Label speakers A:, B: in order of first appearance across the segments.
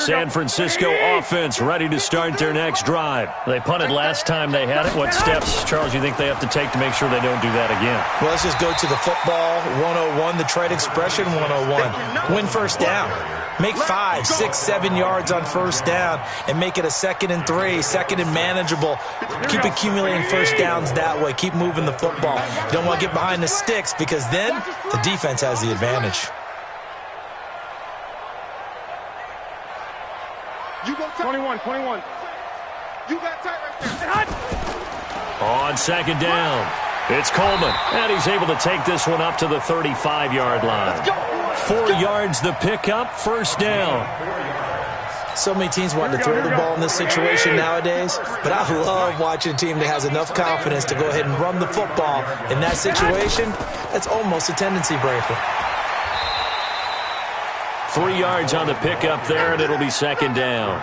A: San Francisco offense ready to start their next drive. They punted last time they had it. What steps, Charles, you think they have to take to make sure they don't do that again?
B: Well, let's just go to the football 101, the trade expression 101. Win first down. Make 5, 6, 7 yards on first down and make it a 2nd and 3, 2nd and manageable. Keep accumulating first downs that way. Keep moving the football. You don't want to get behind the sticks because then the defense has the advantage.
C: You go 21. You got tight right there.
A: On second down, it's Coleman, and he's able to take this one up to the 35-yard line. 4 yards the pickup, first down.
B: So many teams want to throw the ball in this situation nowadays, but I love watching a team that has enough confidence to go ahead and run the football. In that situation, that's almost a tendency breaker.
A: 3 yards on the pickup there, and it'll be second down.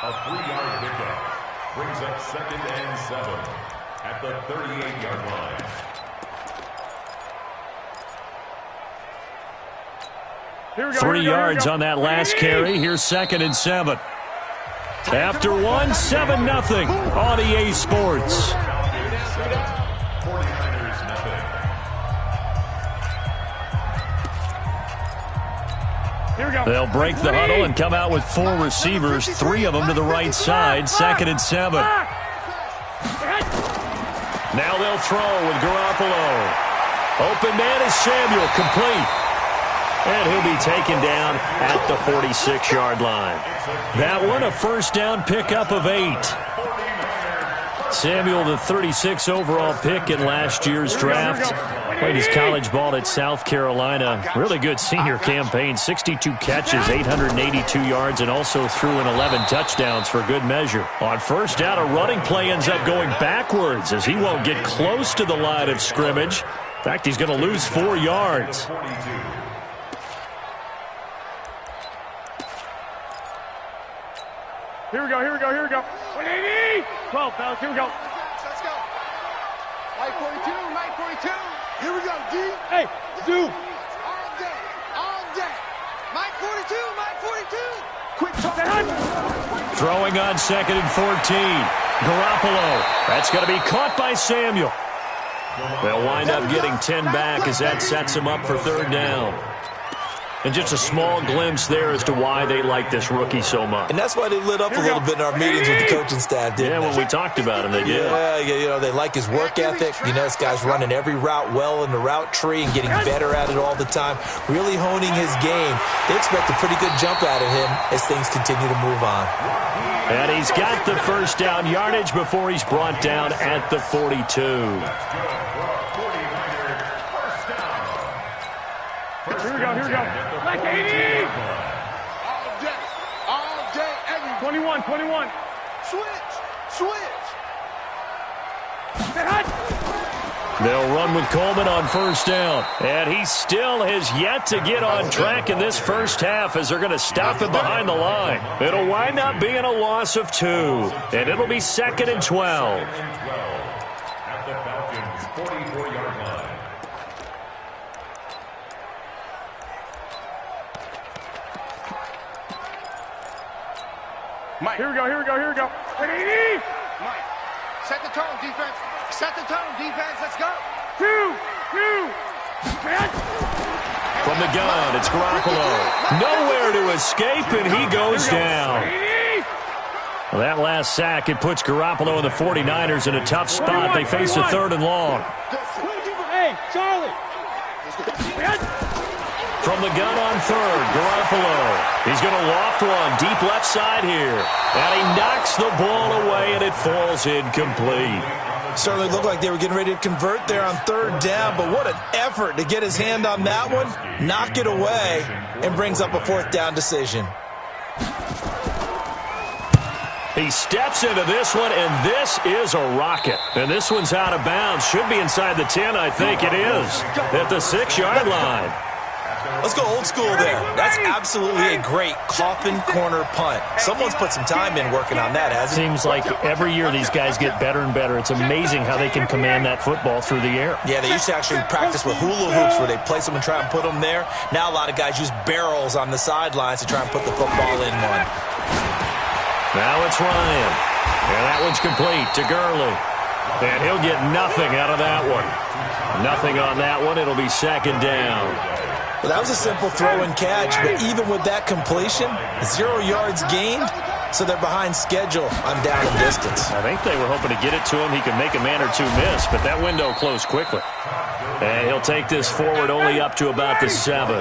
D: A 3-yard pickup brings up 2nd and 7 at the 38-yard line.
A: Here we go, 3 yards on that last carry. Here's 2nd and 7. After 7-0 on EA Sports. They'll break the huddle and come out with 4 receivers, 3 of them to the right side, 2nd and 7. Now they'll throw with Garoppolo. Open man is Samuel, complete. And he'll be taken down at the 46-yard line. That one, a first down pickup of 8. Samuel, the 36 overall pick in last year's draft. Played his college ball at South Carolina. Really good senior campaign. 62 catches, 882 yards, and also threw in 11 touchdowns for good measure. On first down, a running play ends up going backwards as he won't get close to the line of scrimmage. In fact, he's going to lose 4 yards.
C: Here we go. 180. 12, fellas, here we go. Let's go. Mike 42. Here we go, D. Hey, do. All day. Mike 42. Quick talk.
A: Throwing on 2nd and 14. Garoppolo. That's going to be caught by Samuel. They'll wind up getting 10 back as that sets them up for 3rd down. And just a small glimpse there as to why they like this rookie so much.
B: And that's why they lit up a little bit in our meetings with the coaching staff, didn't they?
A: When we talked about him, they did.
B: Yeah, they like his work ethic. This guy's running every route well in the route tree and getting better at it all the time, really honing his game. They expect a pretty good jump out of him as things continue to move on.
A: And he's got the first down yardage before he's brought down at the 42.
C: Here we go. Like 80. All day, every 21. Switch.
A: They'll run with Coleman on first down. And he still has yet to get on track in this first half as they're going to stop him behind the line. It'll wind up being a loss of 2. And it'll be 2nd and 12.
D: At the Falcons' 44-yard line.
C: Mike. Here we go. 80. Mike, set the tone, defense. Let's go. 2.
A: From the gun, it's Garoppolo. Nowhere to escape, and he goes down. Well, that last sack, it puts Garoppolo and the 49ers in a tough spot. They face a 3rd and long.
C: Hey, Charlie.
A: From the gun on 3rd, Garoppolo. He's going to loft one deep left side here. And he knocks the ball away, and it falls incomplete.
B: Certainly looked like they were getting ready to convert there on 3rd down, but what an effort to get his hand on that one, knock it away, and brings up a 4th down decision.
A: He steps into this one, and this is a rocket. And this one's out of bounds. Should be inside the 10, I think it is, at the 6-yard line.
B: Let's go old school there. That's absolutely a great coffin corner punt. Someone's put some time in working on that, hasn't it?
A: Seems like every year these guys get better and better. It's amazing how they can command that football through the air.
B: Yeah, they used to actually practice with hula hoops where they place them and try and put them there. Now a lot of guys use barrels on the sidelines to try and put the football in one.
A: Now it's Ryan. And that one's complete to Gurley. And he'll get nothing out of that one. Nothing on that one. It'll be second down.
B: Well, that was a simple throw and catch, but even with that completion, 0 yards gained, so they're behind schedule on down and distance.
A: I think they were hoping to get it to him. He could make a man or two miss, but that window closed quickly. And he'll take this forward only up to about the 7.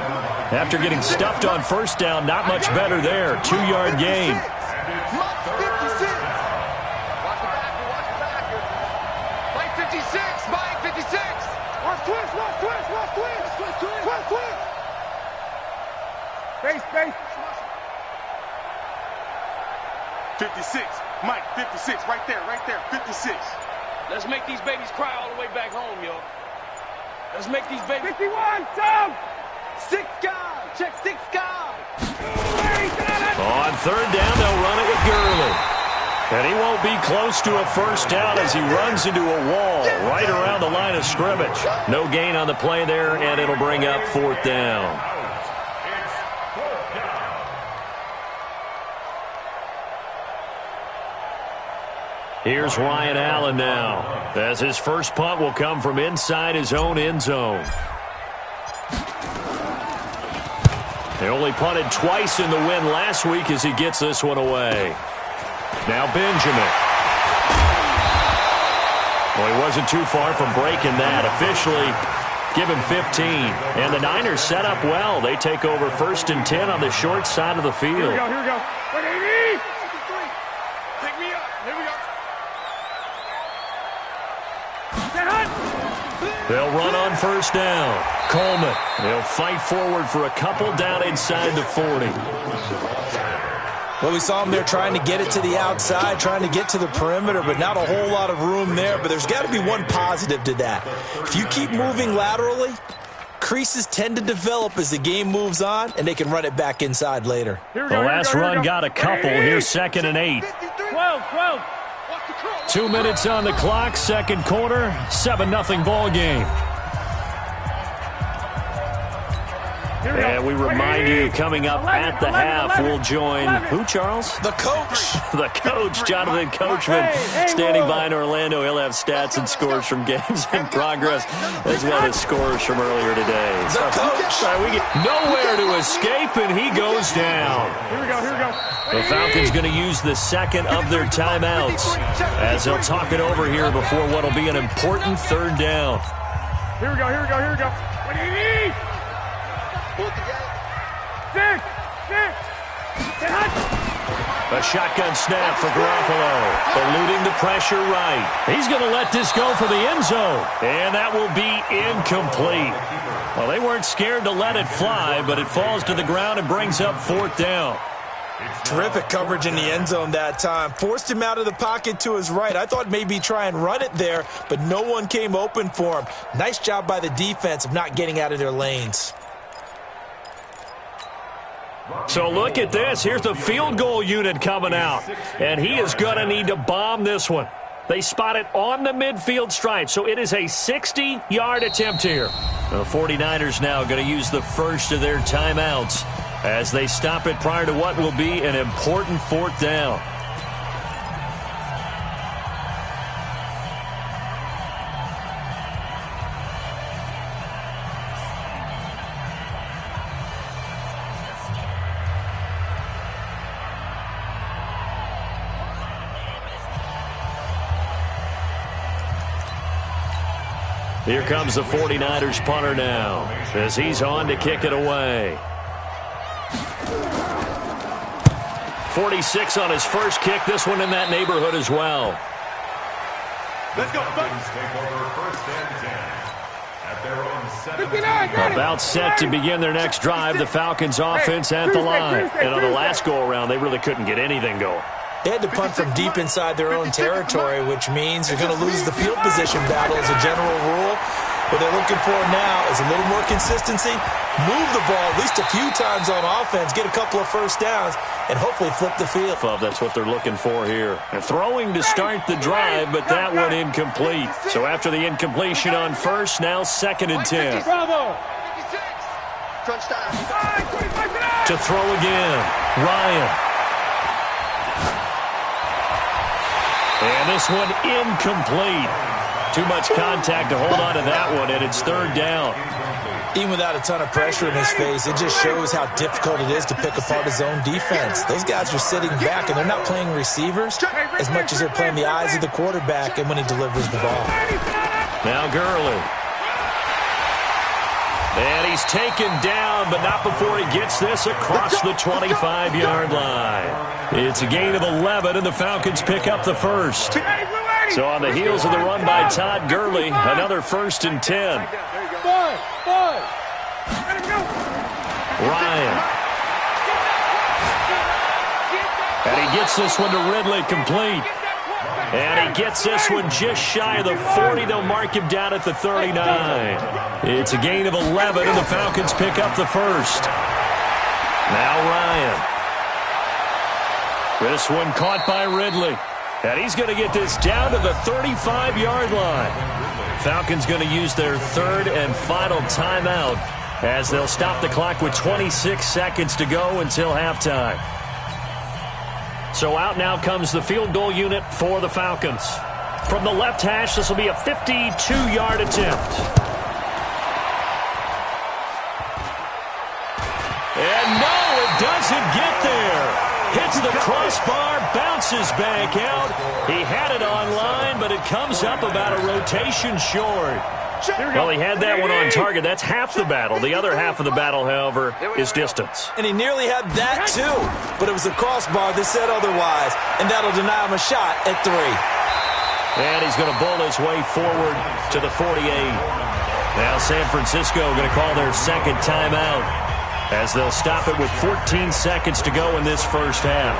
A: After getting stuffed on first down, not much better there. 2-yard gain.
C: Base. 56. Mike, 56. Right there. 56.
E: Let's make these babies cry all the way back home, yo. Let's make these babies...
C: 51, Tom!
E: 6 guys. Check 6 guys.
A: On third down, they'll run it with Gurley. And he won't be close to a first down as he runs into a wall right around the line of scrimmage. No gain on the play there, and it'll bring up 4th down. Here's Ryan Allen now, as his first punt will come from inside his own end zone. They only punted twice in the win last week as he gets this one away. Now Benjamin. Well, he wasn't too far from breaking that. Officially, give him 15. And the Niners set up well. They take over 1st and 10 on the short side of the field.
C: Here we go. 180. Pick me up. Here we go.
A: They'll run on first down. Coleman. They'll fight forward for a couple down inside the 40.
B: Well, we saw him there trying to get it to the outside, trying to get to the perimeter, but not a whole lot of room there. But there's got to be one positive to that. If you keep moving laterally, creases tend to develop as the game moves on, and they can run it back inside later.
A: The last run got a couple. Here's 2nd and 8.
C: 12.
A: 2 minutes on the clock, second quarter, 7-0 ball game. And we remind you, coming up at the half, we'll join who, Charles?
B: The coach.
A: The coach, Jonathan Coachman, standing by in Orlando. He'll have stats and scores from games in progress, as well as scores from earlier today.
B: The coach.
A: We get nowhere to escape, and he goes down.
C: Here we go.
A: The Falcons going to use the second of their timeouts as they'll talk it over here before what will be an important 3rd down.
C: Here we go. 180. 6.
A: A shotgun snap for Garoppolo. Eluding the pressure right. He's going to let this go for the end zone. And that will be incomplete. Well, they weren't scared to let it fly, but it falls to the ground and brings up 4th down.
B: Terrific coverage in the end zone that time. Forced him out of the pocket to his right. I thought maybe try and run it there, but no one came open for him. Nice job by the defense of not getting out of their lanes.
A: So look at this. Here's the field goal unit coming out. And he is going to need to bomb this one. They spot it on the midfield stripe. So it is a 60-yard attempt here. The 49ers now going to use the first of their timeouts as they stop it prior to what will be an important 4th down. Here comes the 49ers punter now as he's on to kick it away. 46 on his first kick. This one in that neighborhood as well.
C: Let's go.
D: Take over 1st and 10 at their own 7.
A: About set to begin their next drive. The Falcons offense at the line. And on the last go-around, they really couldn't get anything going.
B: They had to punt from deep inside their own territory, which means you're going to lose the field position battle as a general rule. What they're looking for now is a little more consistency, move the ball at least a few times on offense, get a couple of first downs, and hopefully flip the field.
A: Well, that's what they're looking for here. And throwing to start the drive, but that one incomplete. So after the incompletion on first, now 2nd and 10. To throw again, Ryan. And this one incomplete. Too much contact to hold on to that one, and it's 3rd down.
B: Even without a ton of pressure in his face, it just shows how difficult it is to pick apart his own defense. Those guys are sitting back, and they're not playing receivers as much as they're playing the eyes of the quarterback and when he delivers the ball.
A: Now Gurley. And he's taken down, but not before he gets this across the 25-yard line. It's a gain of 11, and the Falcons pick up the first. So on the heels of the run by Todd Gurley, another 1st and 10. Ryan. And he gets this one to Ridley complete. And he gets this one just shy of the 40. They'll mark him down at the 39. It's a gain of 11, and the Falcons pick up the first. Now Ryan. This one caught by Ridley. And he's going to get this down to the 35-yard line. Falcons going to use their 3rd and final timeout as they'll stop the clock with 26 seconds to go until halftime. So out now comes the field goal unit for the Falcons. From the left hash, this will be a 52-yard attempt. And no, it doesn't get there. Hits the crossbar, bounces back out. He had it on line, but it comes up about a rotation short. Well, he had that one on target. That's half the battle. The other half of the battle, however, is distance.
B: And he nearly had that, too. But it was a crossbar that said otherwise, and that'll deny him a shot at 3.
A: And he's going to bowl his way forward to the 48. Now San Francisco going to call their 2nd timeout, as they'll stop it with 14 seconds to go in this first half.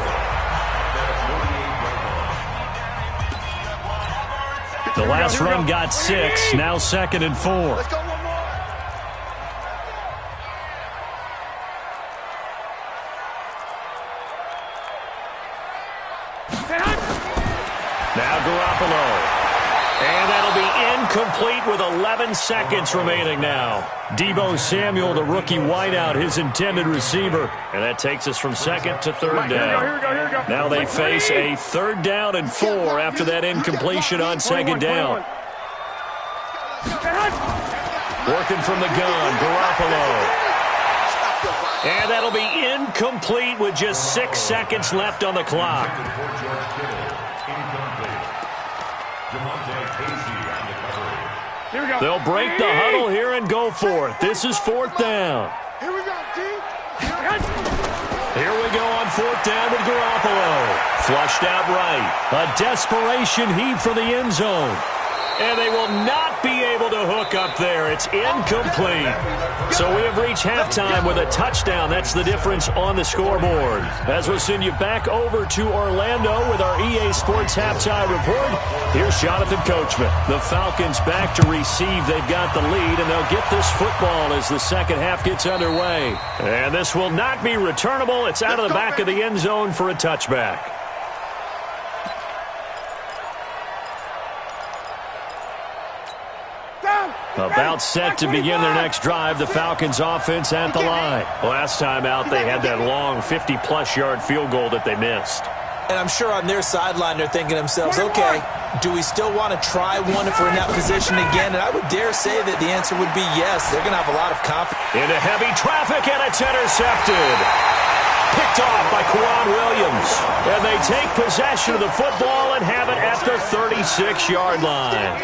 A: The last run got 6, now 2nd and 4. Now Garoppolo. And that'll be incomplete with 11 seconds remaining now. Deebo Samuel, the rookie wideout, his intended receiver. And that takes us from 2nd to 3rd down. Now they face a 3rd down and 4 after that incompletion on 2nd down. Working from the gun, Garoppolo. And that'll be incomplete with just 6 seconds left on the clock. They'll break the huddle here and go for it. This is 4th down.
C: Here we go, D.
A: Here we go on 4th down with Garoppolo. Flushed out right. A desperation heave for the end zone. And they will not be able to hook up there. It's incomplete. So we have reached halftime with a touchdown. That's the difference on the scoreboard. As we'll send you back over to Orlando with our EA Sports Halftime Report, here's Jonathan Coachman. The Falcons back to receive. They've got the lead, and they'll get this football as the second half gets underway. And this will not be returnable. It's out of the back of the end zone for a touchback. About set to begin their next drive, the Falcons offense at the line. Last time out, they had that long 50-plus yard field goal that they missed.
B: And I'm sure on their sideline they're thinking to themselves, okay, do we still want to try one if we're in that position again? And I would dare say that the answer would be yes. They're going to have a lot of confidence.
A: Into heavy traffic, and it's intercepted. Picked off by Quan Williams. And they take possession of the football and have it at the 36-yard line.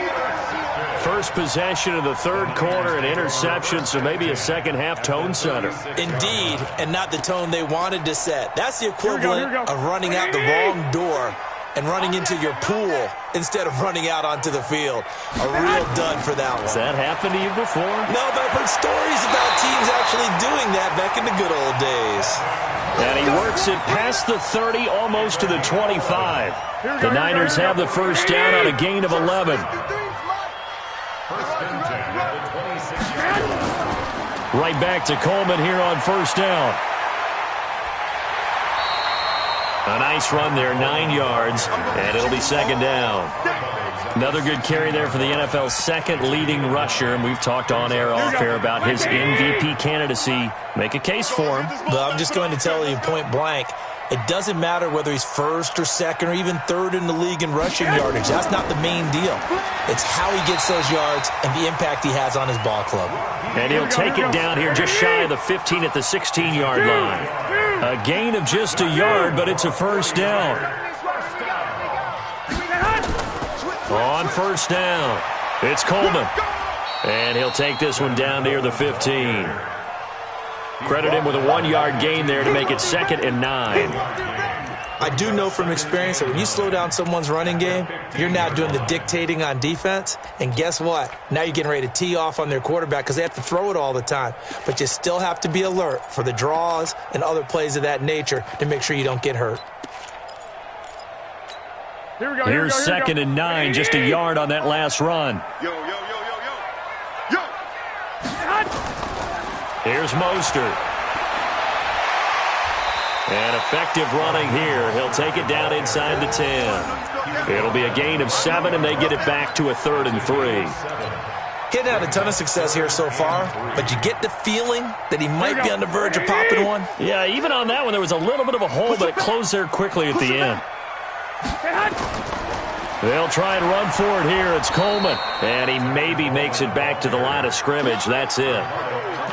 A: First possession of the third quarter, an interception, so maybe a second-half tone setter.
B: Indeed, and not the tone they wanted to set. That's the equivalent of running out the wrong door and running into your pool instead of running out onto the field. A real dud for that one.
A: Has that happened to you before?
B: No, but I've heard stories about teams actually doing that back in the good old days.
A: And he works it past the 30, almost to the 25. The Niners have the first down on a gain of 11. Right back to Coleman here on first down. A nice run there, 9 yards, and it'll be second down. Another good carry there for the NFL's second leading rusher, and we've talked on air, off air about his MVP candidacy. Make a case for him.
B: But I'm just going to tell you point blank, it doesn't matter whether he's first or second or even third in the league in rushing yardage. That's not the main deal. It's how he gets those yards and the impact he has on his ball club.
A: And he'll take it down here just shy of the 15 at the 16-yard line. A gain of just a yard, but it's a first down. On first down, it's Coleman. And he'll take this one down near the 15. Credit him with a 1-yard gain there to make it 2nd and 9.
B: I do know from experience that when you slow down someone's running game, you're now doing the dictating on defense. And guess what? Now you're getting ready to tee off on their quarterback because they have to throw it all the time. But you still have to be alert for the draws and other plays of that nature to make sure you don't get hurt.
A: Here's 2nd and 9, just a yard on that last run. Here's Mostert. And effective running here. He'll take it down inside the 10. It'll be a gain of 7, and they get it back to a 3rd and 3.
B: Getting had a ton of success here so far, but you get the feeling that he might be on the verge of popping one.
A: Yeah, even on that one, there was a little bit of a hole, but it closed there quickly at the end. They'll try and run for it here. It's Coleman. And he maybe makes it back to the line of scrimmage. That's it.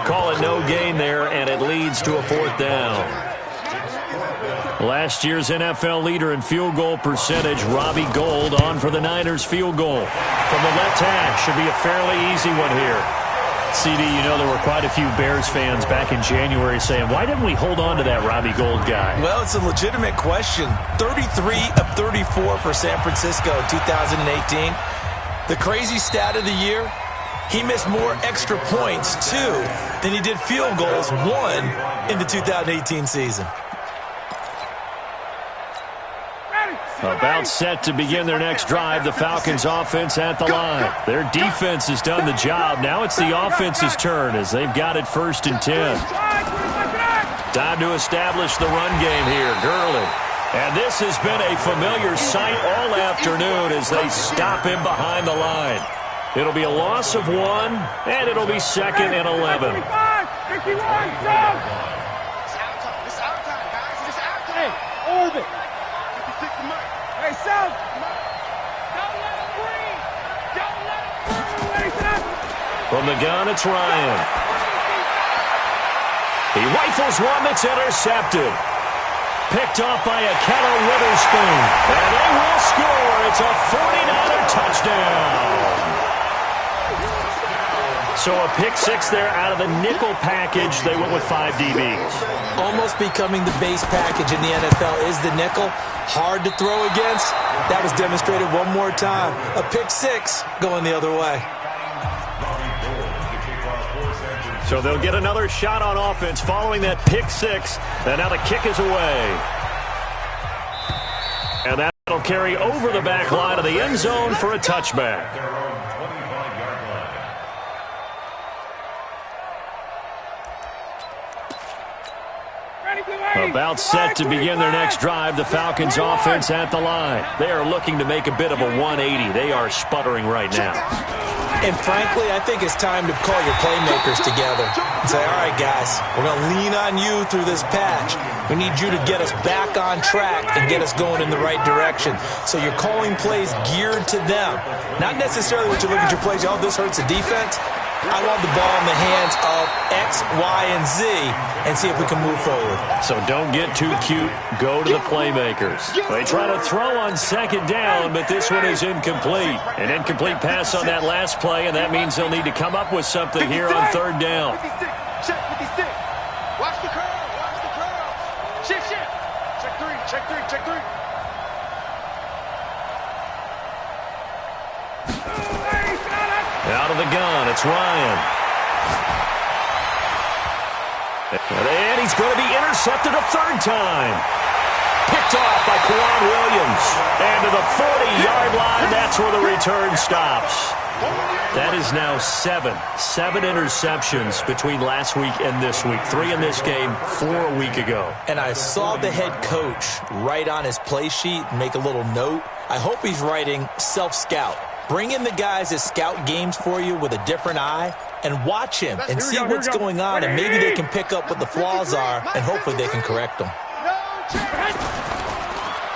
A: Call it no gain there, and it leads to a 4th down. Last year's NFL leader in field goal percentage, Robbie Gould, on for the Niners field goal. From the left hash, should be a fairly easy one here. CD, you know there were quite a few Bears fans back in January saying, why didn't we hold on to that Robbie Gould guy?
B: Well, it's a legitimate question. 33 of 34 for San Francisco 2018. The crazy stat of the year, he missed more extra points, 2, than he did field goals, 1, in the 2018 season.
A: About set to begin their next drive, the Falcons offense at the line. Their defense has done the job. Now it's the offense's turn as they've got it 1st and 10. Time to establish the run game here. Gurley. And this has been a familiar sight all afternoon as they stop him behind the line. It'll be a loss of 1, and it'll be 2nd and 11.
C: Hey, orbit. Hey, South! Don't let him breathe! Don't let him breathe!
A: From the gun, it's Ryan. He rifles one that's intercepted. Picked off by a Keller Witherspoon. And they will score. It's a 49er touchdown. So a pick 6 there out of the nickel package. They went with 5 DBs.
B: Almost becoming the base package in the NFL is the nickel. Hard to throw against. That was demonstrated one more time. A pick 6 going the other way.
A: So they'll get another shot on offense following that pick 6. And now the kick is away. And that'll carry over the back line of the end zone for a touchback. About set to begin their next drive, the Falcons offense at the line. They are looking to make a bit of a 180. They are sputtering right now.
B: And frankly, I think it's time to call your playmakers together and say, all right, guys, we're going to lean on you through this patch. We need you to get us back on track and get us going in the right direction. So you're calling plays geared to them. Not necessarily what you look at your plays, oh, this hurts the defense. I want the ball in the hands of X, Y, and Z and see if we can move forward.
A: So don't get too cute. Go to the playmakers. They try to throw on 2nd down, but this one is incomplete. An incomplete pass on that last play, and that means they'll need to come up with something here on 3rd down.
C: Check 56. Watch the curl. Watch the curl. Shift. Check 3. Check 3. Check 3.
A: Out of the gun, it's Ryan. And he's going to be intercepted a 3rd time. Picked off by Kwan Williams. And to the 40-yard line, that's where the return stops. That is now seven interceptions between last week and this week. 3 in this game, 4 a week ago.
B: And I saw the head coach write on his play sheet, make a little note. I hope he's writing self-scout. Bring in the guys that scout games for you with a different eye and watch him and see what's going on, and maybe they can pick up what the flaws are, and hopefully they can correct them.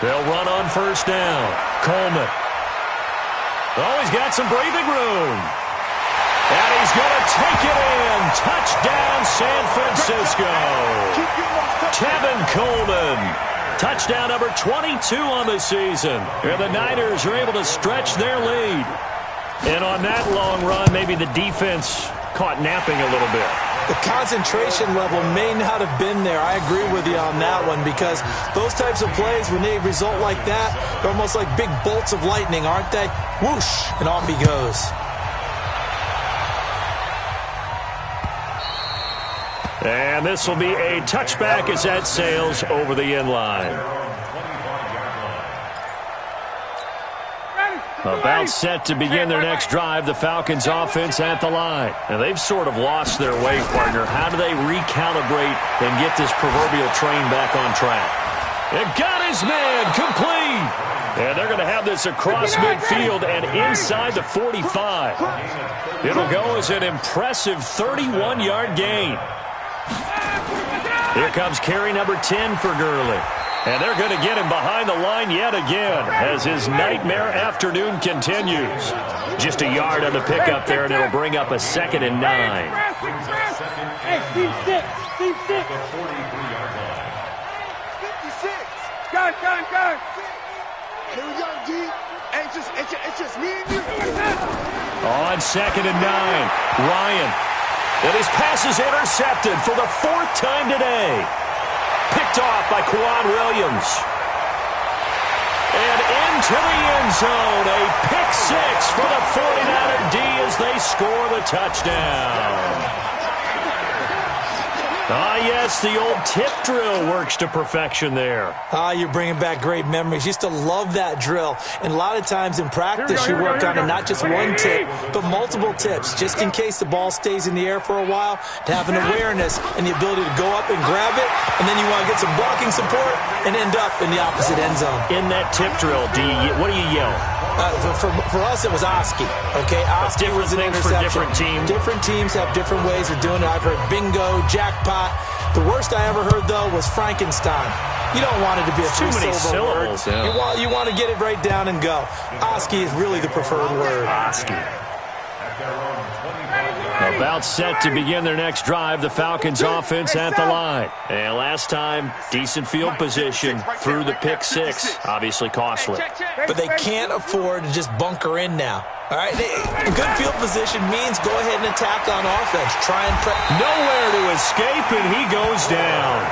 A: They'll run on first down. Coleman. Oh, he's got some breathing room. And he's going to take it in. Touchdown, San Francisco. Tevin Coleman. Touchdown number 22 on the season. And the Niners are able to stretch their lead. And on that long run, maybe the defense caught napping a little bit.
B: The concentration level may not have been there. I agree with you on that one, because those types of plays, when they result like that, they're almost like big bolts of lightning, aren't they? Whoosh, and off he goes.
A: And this will be a touchback as that sails over the end line. About set to begin their next drive, the Falcons offense at the line. And they've sort of lost their way, partner. How do they recalibrate and get this proverbial train back on track? It got his man complete. And they're going to have this across midfield and inside the 45. It'll go as an impressive 31-yard gain. Here comes carry number 10 for Gurley. And they're going to get him behind the line yet again as his nightmare afternoon continues. Just a yard on the pickup there, and it'll bring up a 2nd and 9.
C: Hey, Steve 6. Steve 6.
D: 43-yard line.
C: 56. Gun. Here we go, D. Hey, it's just me and you.
A: On 2nd and 9, Ryan. And his pass is intercepted for the 4th time today. Picked off by Quan Williams. And into the end zone. A pick 6 for the 49er D as they score the touchdown. Ah, yes, the old tip drill works to perfection there.
B: Ah, you're bringing back great memories. Used to love that drill. And a lot of times in practice, you work on it, not just one tip, but multiple tips, just in case the ball stays in the air for a while, to have an awareness and the ability to go up and grab it, and then you want to get some blocking support and end up in the opposite end zone.
A: In that tip drill, what do you yell?
B: For us, it was Oski. Okay, Oski was an interception.
A: For different teams.
B: Different teams have different ways of doing it. I've heard bingo, jackpot. The worst I ever heard, though, was Frankenstein. You don't want it to be a
A: too many syllables.
B: Word. Yeah. You want to get it right down and go. Oski is really the preferred word.
A: Oski. About set to begin their next drive, the Falcons offense at the line. And last time, decent field position through the pick 6. Obviously costly.
B: But they can't afford to just bunker in now. All right, good field position means go ahead and attack on offense. Try and
A: nowhere to escape, and he goes down.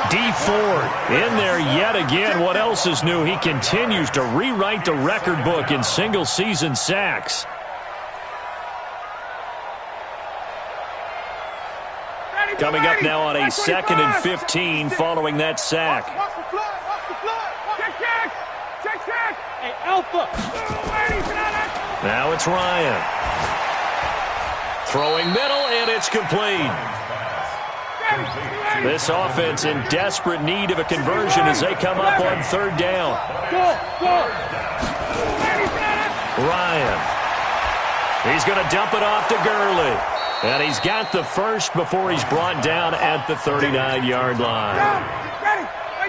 A: D Ford in there yet again. What else is new? He continues to rewrite the record book in single-season sacks. Coming up now on a 2nd and 15 following that sack.
C: Hey, Alpha.
A: Now it's Ryan. Throwing middle, and it's complete. This offense in desperate need of a conversion as they come up on 3rd down. Ryan. He's going to dump it off to Gurley. And he's got the first before he's brought down at the 39-yard line.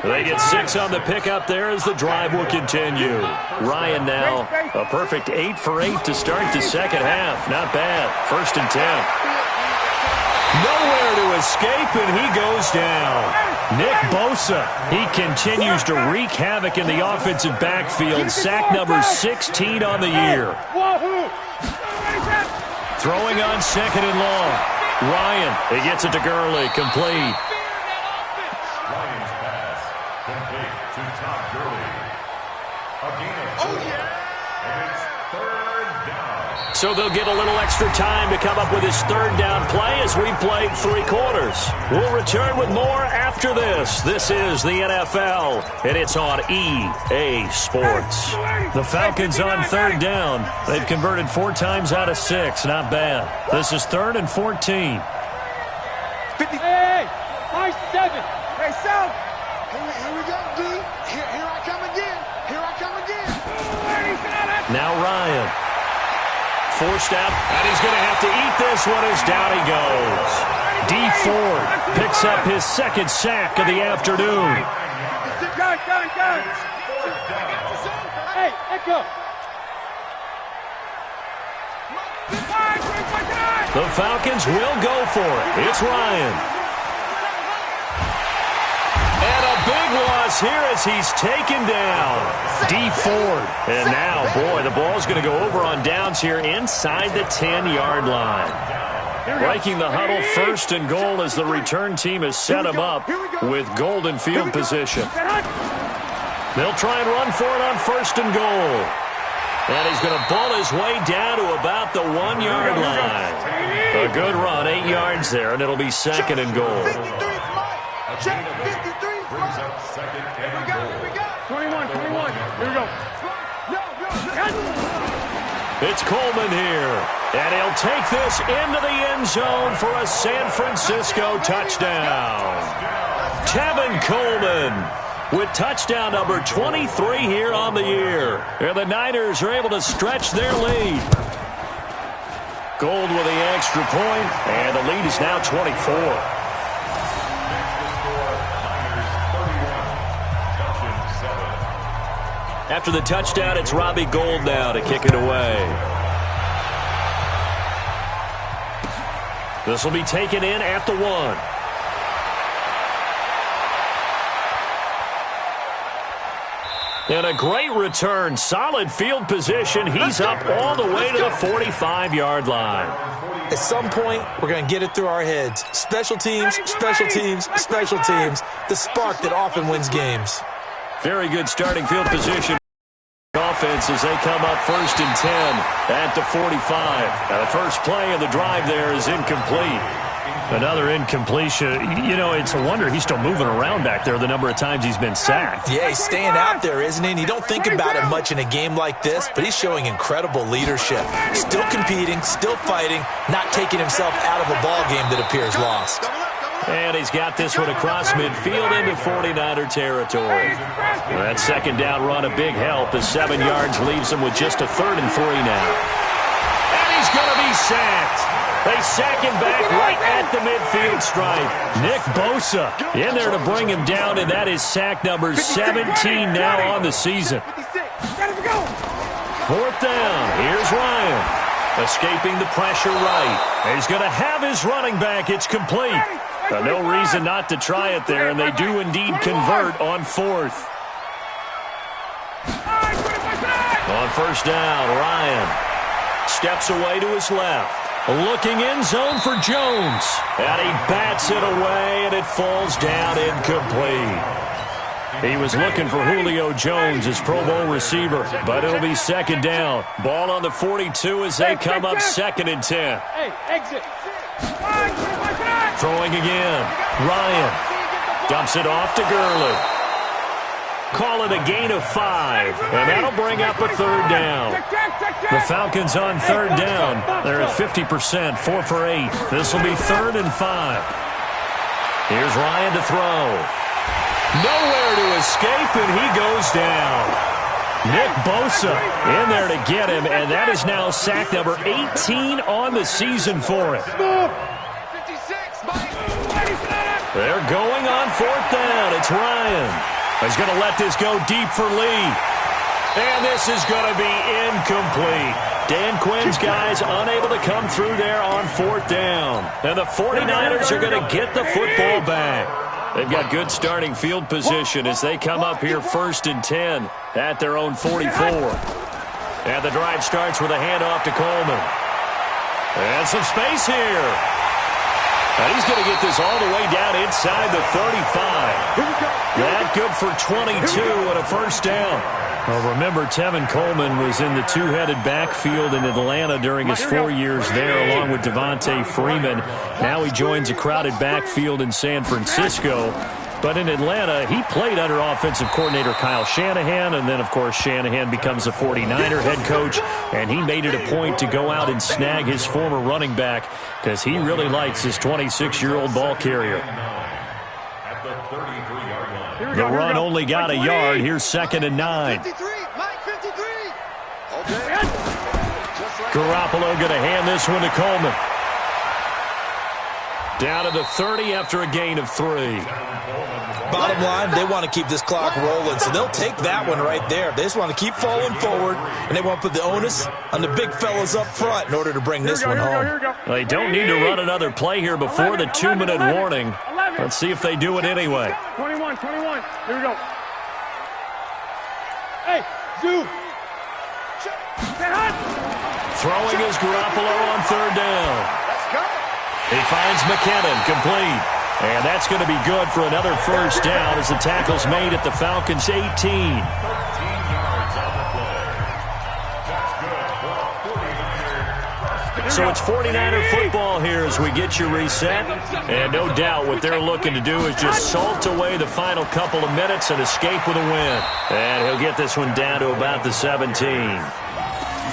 A: They get 6 on the pickup there as the drive will continue. Ryan now a perfect 8 for 8 to start the second half. Not bad. 1st and 10. Nowhere to escape, and he goes down. Nick Bosa, he continues to wreak havoc in the offensive backfield. Sack number 16 on the year. Throwing on 2nd and long. Ryan, he gets it to Gurley, complete.
D: Ryan's pass, complete to Todd Gurley. A gain of 4. And it's
A: So they'll get a little extra time to come up with his third down play as we played 3 quarters. We'll return with more after this. This is the NFL, and it's on EA Sports. The Falcons on third down. They've converted 4 times out of 6. Not bad. This is 3rd and 14.
C: 50. Hey, my 7. Hey, Sal. Here we go, D. Here I come again. Here I come again.
A: Now Ryan. Forced out, and he's going to have to eat this one as down he goes. D. Ford picks up his 2nd sack of the afternoon.
C: Gun. Hey, Echo.
A: The Falcons will go for it. It's Ryan. And a big loss here as he's taken down. D. Ford. And now, boy, the ball's going to go over on downs here inside the 10-yard line. Breaking the huddle, 1st and goal as the return team has set him up with golden field position. They'll try and run for it on 1st and goal. And he's going to ball his way down to about the 1-yard line. A good run, 8 yards there, and it'll be 2nd and goal.
C: Check 53.
D: Brings up 2nd and goal.
C: 21. Here we go.
A: It's Coleman here, and he'll take this into the end zone for a San Francisco touchdown. Tevin Coleman with touchdown number 23 here on the year. And the Niners are able to stretch their lead. Gold with the extra point, and the lead is now 24. After the touchdown, it's Robbie Gould now to kick it away. This will be taken in at the 1. And a great return. Solid field position. He's up all the way to the 45-yard line.
B: At some point, we're going to get it through our heads. Special teams, special teams, special teams. The spark that often wins games.
A: Very good starting field position. Offense as they come up 1st and 10 at the 45. Now the first play of the drive there is incomplete. Another incompletion. You know, it's a wonder he's still moving around back there the number of times he's been sacked.
B: Yeah, he's staying out there, isn't he? And you don't think about it much in a game like this, but he's showing incredible leadership. Still competing, still fighting, not taking himself out of a ball game that appears lost.
A: And he's got this one across midfield into 49er territory. That 2nd down run a big help as 7 yards leaves him with just a 3rd and 3 now. And he's going to be sacked. They sack him back right at the midfield stripe. Nick Bosa in there to bring him down, and that is sack number 17 now on the season. 4th down. Here's Ryan. Escaping the pressure right. He's going to have his running back. It's complete. No reason not to try it there, and they do indeed convert on 4th. On 1st down, Ryan steps away to his left. Looking in zone for Jones. And he bats it away, and it falls down incomplete. He was looking for Julio Jones, his Pro Bowl receiver, but it'll be 2nd down. Ball on the 42 as they come up 2nd and 10.
C: Hey, exit.
A: Throwing again. Ryan dumps it off to Gurley. Call it a gain of 5, and that'll bring up a 3rd down. The Falcons on 3rd down. They're at 50%, 4 for 8. This will be 3rd and 5. Here's Ryan to throw. Nowhere to escape, and he goes down. Nick Bosa in there to get him, and that is now sack number 18 on the season for him. They're going on 4th down. It's Ryan. He's going to let this go deep for Lee. And this is going to be incomplete. Dan Quinn's guys unable to come through there on 4th down. And the 49ers are going to get the football back. They've got good starting field position as they come up here 1st and 10 at their own 44. And the drive starts with a handoff to Coleman. And some space here. And he's going to get this all the way down inside the 35. That good for 22 and a first down. Well, remember, Tevin Coleman was in the two-headed backfield in Atlanta during his 4 years there, along with Devontae Freeman. Now he joins a crowded backfield in San Francisco. But in Atlanta, he played under offensive coordinator Kyle Shanahan, and then, of course, Shanahan becomes a 49er head coach, and he made it a point to go out and snag his former running back because he really likes his 26-year-old ball carrier. The run only got a yard. Here's 2nd and 9. Garoppolo going to hand this one to Coleman. Down to the 30 after a gain of 3.
B: Bottom line, they want to keep this clock rolling, so they'll take that one right there. They just want to keep falling forward, and they want to put the onus on the big fellas up front in order to bring this one home.
A: They don't need to run another play here before the 2-minute warning. Let's see if they do it anyway.
C: 21. Here we go. Hey, zoom.
A: Throwing is Garoppolo on 3rd down.
C: Let's go.
A: He finds McKinnon, complete. And that's going to be good for another first down as the tackle's made at the Falcons' 18.
D: 13 yards on the play. That's good for a 49er.
A: So it's 49er football here as we get you reset. And no doubt what they're looking to do is just salt away the final couple of minutes and escape with a win. And he'll get this one down to about the 17.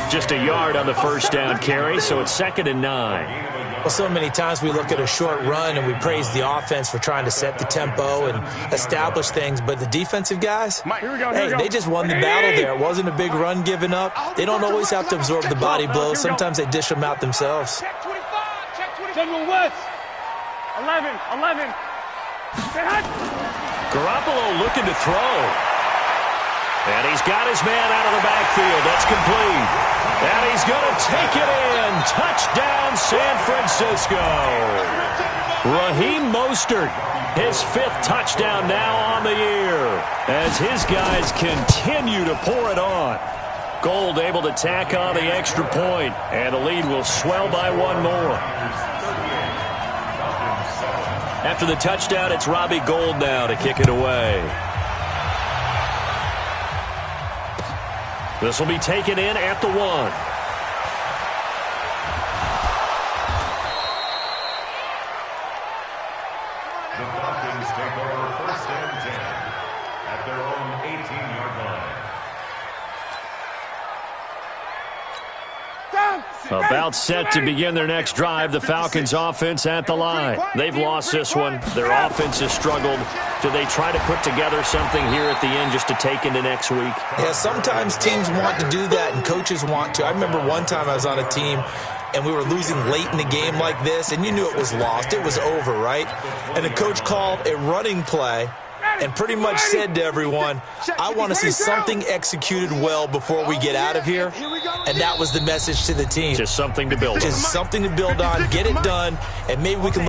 A: Just a yard on the first down carry, so it's 2nd and 9.
B: Well, so many times we look at a short run and we praise the offense for trying to set the tempo and establish things, but the defensive guys, hey, they just won the battle there. It wasn't a big run given up. They don't always have to absorb the body blows. Sometimes they dish them out themselves.
C: Check 25. Check 25. General West. 11.
A: Garoppolo looking to throw. And he's got his man out of the backfield. That's complete. And he's going to take it in. Touchdown, San Francisco. Raheem Mostert, his 5th touchdown now on the year as his guys continue to pour it on. Gold able to tack on the extra point, and the lead will swell by one more. After the touchdown, it's Robbie Gould now to kick it away. This will be taken in at the 1.
D: The Falcons take over 1st and 10 at their own 18-yard line.
A: About set to begin their next drive, the Falcons offense at the line. They've lost this one. Their offense has struggled. Do they try to put together something here at the end just to take into next week?
B: Yeah, sometimes teams want to do that and coaches want to. I remember one time I was on a team and we were losing late in the game like this, and you knew it was lost. It was over, right? And the coach called a running play and pretty much said to everyone, I want to see something executed well before we get out of here. And that was the message to the team.
A: Just something to build on.
B: Just something to build on, get it done, and maybe we can...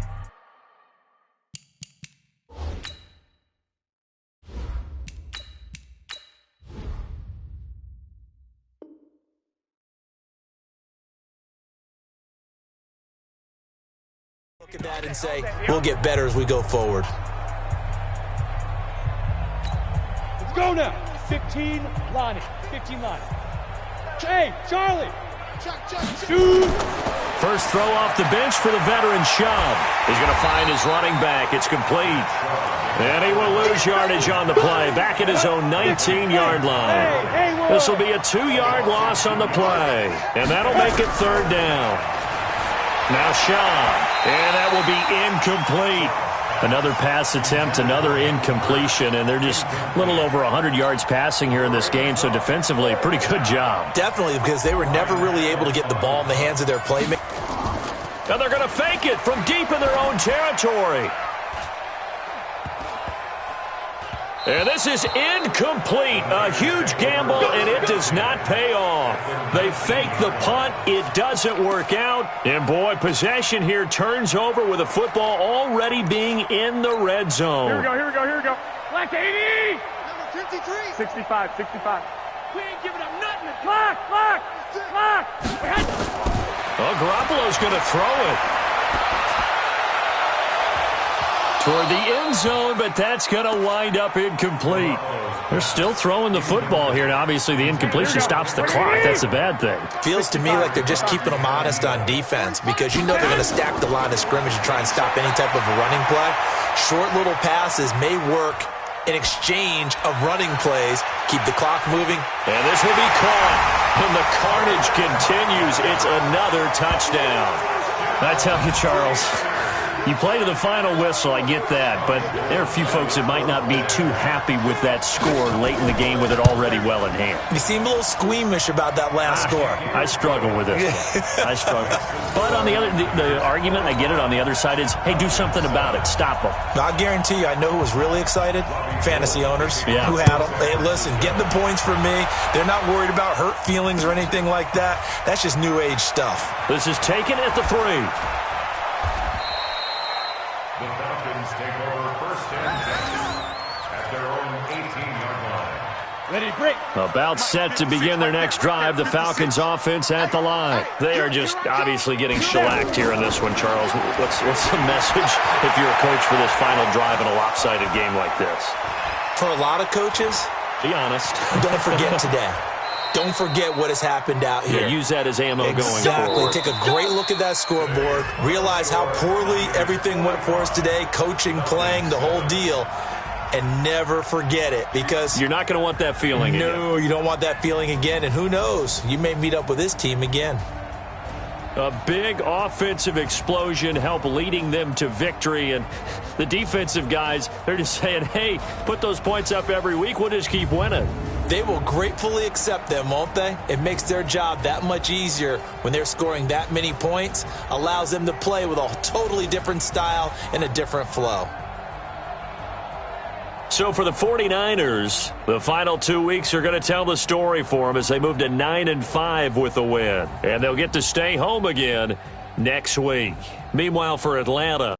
B: look at that and say, we'll get better as we go forward.
C: Let's go now. 15 line. 15 line. Hey, Charlie. Shoot.
A: First throw off the bench for the veteran Schaub. He's going to find his running back. It's complete. And he will lose yardage on the play. Back at his own 19-yard line. This will be a 2-yard loss on the play. And that'll make it 3rd down. Now Schaub. And that will be incomplete. Another pass attempt, another incompletion, and they're just a little over 100 yards passing here in this game, so defensively, pretty good job.
B: Definitely, because they were never really able to get the ball in the hands of their playmakers.
A: And they're going to fake it from deep in their own territory. And this is incomplete. A huge gamble, and it does not pay off. They fake the punt. It doesn't work out. And, boy, possession here turns over with the football already being in the red zone.
C: Here we go. Black 80. Number 53. 65. We ain't giving up nothing. Clock.
A: Well, Garoppolo's going to throw it. toward the end zone, but that's going to wind up incomplete. They're still throwing the football here, and obviously the incompletion stops the clock. That's a bad thing.
B: Feels to me like they're just keeping them honest on defense because you know they're going to stack the line of scrimmage and try and stop any type of a running play. Short little passes may work in exchange of running plays. Keep the clock moving.
A: And this will be caught, and the carnage continues. It's another touchdown. I tell you, Charles, you play to the final whistle, I get that, but there are a few folks that might not be too happy with that score late in the game with it already well in hand.
B: You seem a little squeamish about that last score.
A: I struggle with it. I struggle. But on the other, the argument, I get it, on the other side is, hey, do something about it. Stop them.
B: I guarantee you, I know who was really excited. Fantasy owners who had them. Hey, listen, get the points for me. They're not worried about hurt feelings or anything like that. That's just new age stuff.
A: This is taken at the 3.
D: The Falcons take over first and 10 at their own 18-yard line.
C: Ready, break.
A: About set to begin their next drive, the Falcons offense at the line. They are just obviously getting shellacked here in this one, Charles. What's the message if you're a coach for this final drive in a lopsided game like this?
B: For a lot of coaches,
A: be honest.
B: Don't forget today. Don't forget what has happened out here.
A: Yeah, use that as ammo going forward.
B: Exactly. Take a great look at that scoreboard. Realize how poorly everything went for us today. Coaching, playing, the whole deal. And never forget it because
A: you're not going to want that feeling again.
B: No, you don't want that feeling again. And who knows? You may meet up with this team again.
A: A big offensive explosion helped leading them to victory. And the defensive guys, they're just saying, hey, put those points up every week. We'll just keep winning.
B: They will gratefully accept them, won't they? It makes their job that much easier when they're scoring that many points. Allows them to play with a totally different style and a different flow.
A: So for the 49ers, the final 2 weeks are going to tell the story for them as they move to 9-5 with a win. And they'll get to stay home again next week. Meanwhile, for Atlanta,